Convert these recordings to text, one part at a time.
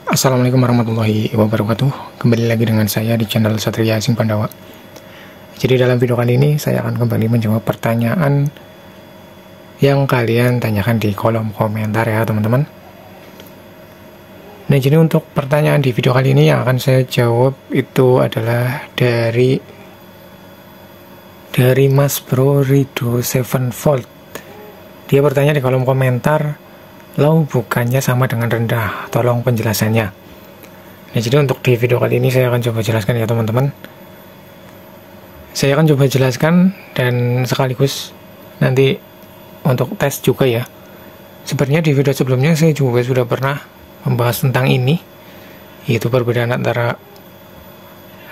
Assalamualaikum warahmatullahi wabarakatuh. Kembali lagi dengan saya di channel Satria Asing Pandawa. Jadi dalam video kali ini saya akan kembali menjawab pertanyaan yang kalian tanyakan di kolom komentar ya teman-teman. Nah, jadi untuk pertanyaan di video kali ini yang akan saya jawab itu adalah dari Mas Bro Rido 7 Volt. Dia bertanya di kolom komentar, low bukannya sama dengan rendah, tolong penjelasannya. Nah, jadi untuk di video kali ini saya akan coba jelaskan ya teman-teman. Saya akan coba jelaskan dan sekaligus nanti untuk tes juga ya. Sebenarnya di video sebelumnya saya juga sudah pernah membahas tentang ini, yaitu perbedaan antara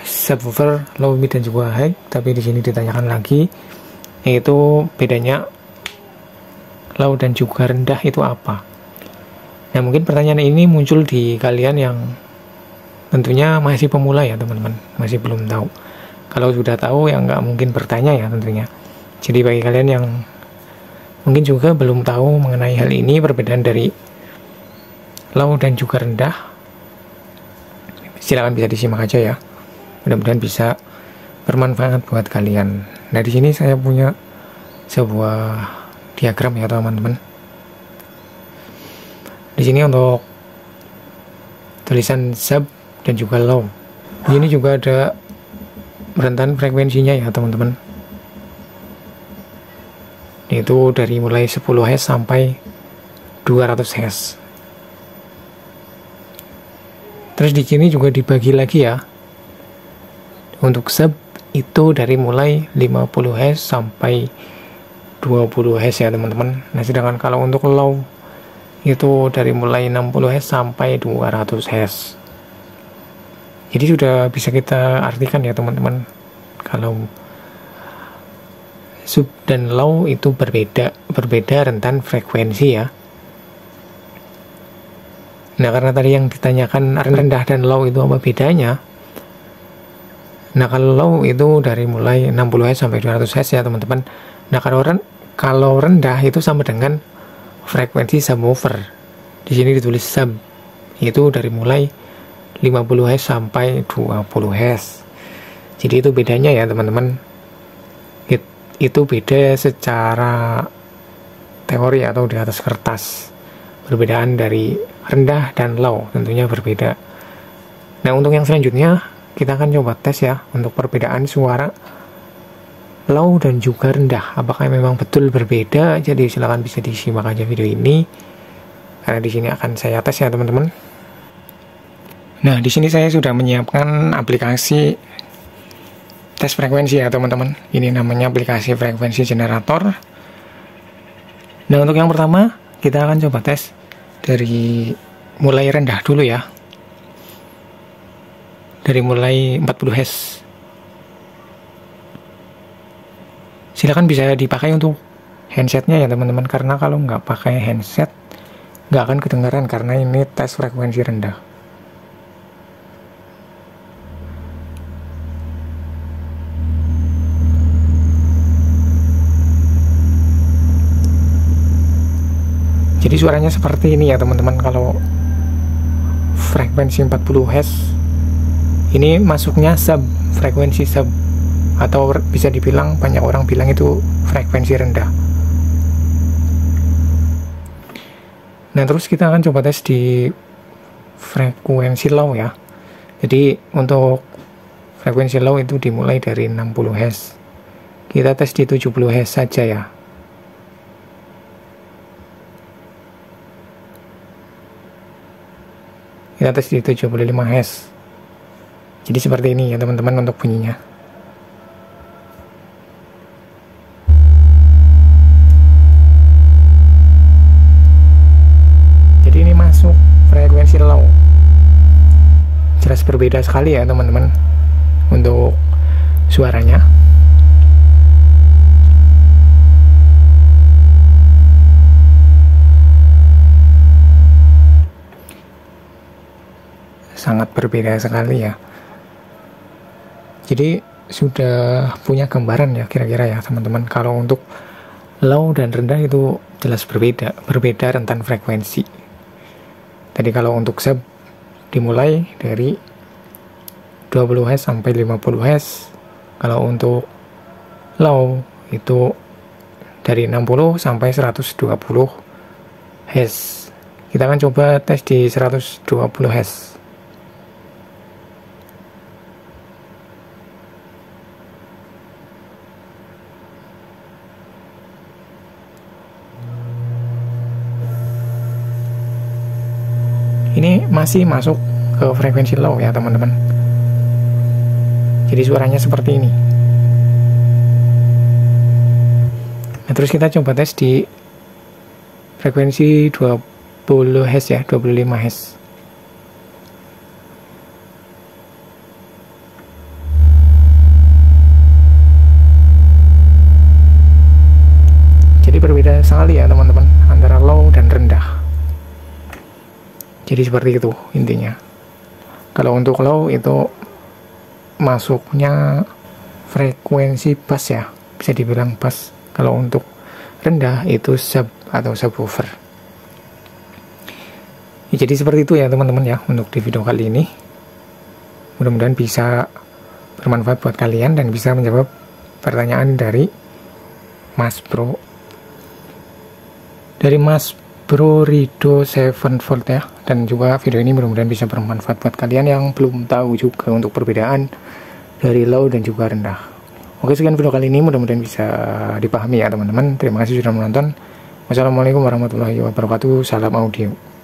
subwoofer low, mid dan juga high. Tapi di sini ditanyakan lagi, yaitu bedanya low dan juga rendah itu apa. Nah, mungkin pertanyaan ini muncul di kalian yang tentunya masih pemula ya teman-teman, masih belum tahu. Kalau sudah tahu ya nggak mungkin bertanya ya tentunya. Jadi bagi kalian yang mungkin juga belum tahu mengenai hal ini, perbedaan dari low dan juga rendah, silakan bisa disimak aja ya. Mudah-mudahan bisa bermanfaat buat kalian. Nah, di sini saya punya sebuah diagram ya teman-teman. Di sini untuk tulisan sub dan juga low. Di sini juga ada rentan frekuensinya ya teman-teman. Itu dari mulai 10 Hz sampai 200 Hz. Terus di sini juga dibagi lagi ya. Untuk sub itu dari mulai 50 Hz sampai 20 Hz ya teman-teman. Nah, sedangkan kalau untuk low itu dari mulai 60 Hz sampai 200 Hz. Jadi sudah bisa kita artikan ya teman-teman, kalau sub dan low itu berbeda rentan frekuensi ya. Nah, karena tadi yang ditanyakan rendah dan low itu apa bedanya. Nah, kalau low itu dari mulai 60 Hz sampai 200 Hz ya teman-teman. Nah, kalau rendah itu sama dengan frekuensi subwoofer. Di sini ditulis sub, itu dari mulai 50 Hz sampai 20 Hz. Jadi itu bedanya ya teman-teman. Itu beda secara teori atau di atas kertas. Perbedaan dari rendah dan low tentunya berbeda. Nah, untuk yang selanjutnya kita akan coba tes ya untuk perbedaan suara low dan juga rendah, apakah memang betul berbeda. Jadi silahkan bisa disimak aja video ini, karena di sini akan saya tes ya teman-teman. Nah, di sini saya sudah menyiapkan aplikasi tes frekuensi ya teman-teman. Ini namanya aplikasi frekuensi generator. Nah, untuk yang pertama kita akan coba tes dari mulai rendah dulu ya, dari mulai 40 Hz. Silakan bisa dipakai untuk handsetnya ya teman-teman, karena kalau nggak pakai handset nggak akan kedengaran karena ini tes frekuensi rendah. Jadi suaranya seperti ini ya teman-teman. Kalau frekuensi 40 Hz ini masuknya sub, frekuensi sub, atau bisa dibilang banyak orang bilang itu frekuensi rendah. Nah, terus kita akan coba tes di frekuensi low ya. Jadi untuk frekuensi low itu dimulai dari 60 Hz. Kita tes di 70 Hz saja ya. Kita tes di 75 Hz. Jadi seperti ini ya teman-teman untuk bunyinya. Frekuensi low jelas berbeda sekali ya teman-teman untuk suaranya. Sangat berbeda sekali ya. Jadi sudah punya gambaran ya kira-kira ya teman-teman, kalau untuk low dan rendah itu jelas berbeda rentan frekuensi. Tadi kalau untuk sub dimulai dari 20 Hz sampai 50 Hz. Kalau untuk low itu dari 60 sampai 120 Hz. Kita akan coba tes di 120 Hz. Ini masih masuk ke frekuensi low ya teman-teman. Jadi suaranya seperti ini. Nah, terus kita coba tes di frekuensi 20 Hz ya, 25 Hz. Jadi berbeda sekali ya teman-teman antara low dan rendah. Jadi seperti itu intinya. Kalau untuk low itu masuknya frekuensi bass ya, bisa dibilang bass. Kalau untuk rendah itu sub atau subwoofer. Ya, jadi seperti itu ya teman-teman ya untuk di video kali ini. Mudah-mudahan bisa bermanfaat buat kalian dan bisa menjawab pertanyaan dari Mas Bro. Dari Mas Bro Rido 7 volt ya. Dan juga video ini mudah-mudahan bisa bermanfaat buat kalian yang belum tahu juga untuk perbedaan dari low dan juga rendah. Oke, sekian video kali ini, mudah-mudahan bisa dipahami ya teman-teman. Terima kasih sudah menonton. Wassalamualaikum warahmatullahi wabarakatuh. Salam audio.